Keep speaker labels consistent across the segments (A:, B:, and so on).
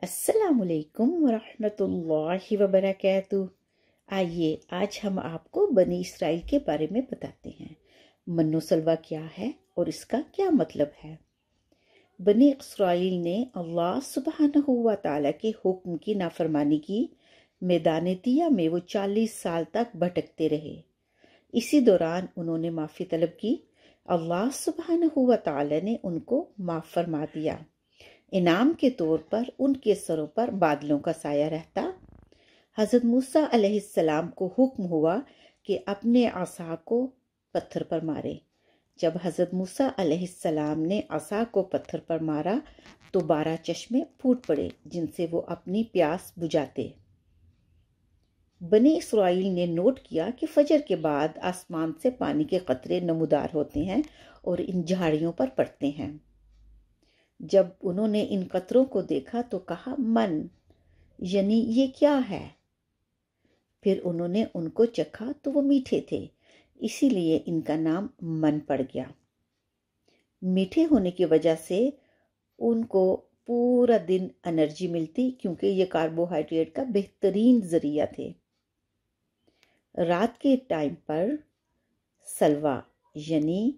A: السلام علیکم ورحمۃ اللہ وبرکاتہ۔ آئیے آج ہم آپ کو بنی اسرائیل کے بارے میں بتاتے ہیں۔ من و سلوہ کیا ہے اور اس کا کیا مطلب ہے؟ بنی اسرائیل نے اللہ سبحانہ و تعالیٰ کے حکم کی نافرمانی کی۔ میدان طیہ میں وہ 40 سال تک بھٹکتے رہے۔ اسی دوران انہوں نے معافی طلب کی۔ اللہ سبحانہ و تعالیٰ نے ان کو معاف فرما دیا۔ انعام کے طور پر ان کے سروں پر بادلوں کا سایہ رہتا۔ حضرت موسیٰ علیہ السلام کو حکم ہوا کہ اپنے عصا کو پتھر پر مارے۔ جب حضرت موسیٰ علیہ السلام نے عصا کو پتھر پر مارا تو 12 چشمے پھوٹ پڑے جن سے وہ اپنی پیاس بجھاتے۔ بنی اسرائیل نے نوٹ کیا کہ فجر کے بعد آسمان سے پانی کے قطرے نمودار ہوتے ہیں اور ان جھاڑیوں پر پڑتے ہیں۔ جب انہوں نے ان قطروں کو دیکھا تو کہا من، یعنی یہ کیا ہے؟ پھر انہوں نے ان کو چکھا تو وہ میٹھے تھے، اسی لیے ان کا نام من پڑ گیا۔ میٹھے ہونے کی وجہ سے ان کو پورا دن انرجی ملتی کیونکہ یہ کاربوہائیڈریٹ کا بہترین ذریعہ تھے۔ رات کے ٹائم پر سلوا یعنی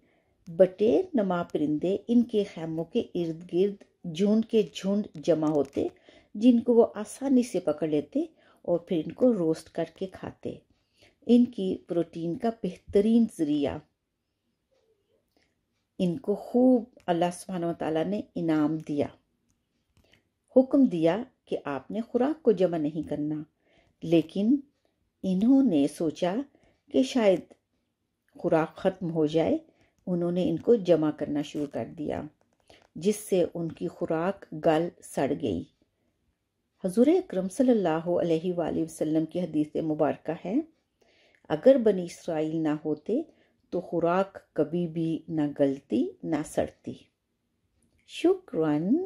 A: بٹیر نما پرندے ان کے خیموں کے ارد گرد جھنڈ کے جھنڈ جمع ہوتے جن کو وہ آسانی سے پکڑ لیتے اور پھر ان کو روسٹ کر کے کھاتے۔ ان کی پروٹین کا بہترین ذریعہ۔ ان کو خوب اللہ سبحانہ وتعالیٰ نے انعام دیا۔ حکم دیا کہ آپ نے خوراک کو جمع نہیں کرنا، لیکن انہوں نے سوچا کہ شاید خوراک ختم ہو جائے۔ انہوں نے ان کو جمع کرنا شروع کر دیا جس سے ان کی خوراک گل سڑ گئی۔ حضور اکرم صلی اللہ علیہ وآلہ وسلم کی حدیث مبارکہ ہے، اگر بنی اسرائیل نہ ہوتے تو خوراک کبھی بھی نہ گلتی نہ سڑتی۔ شکراً۔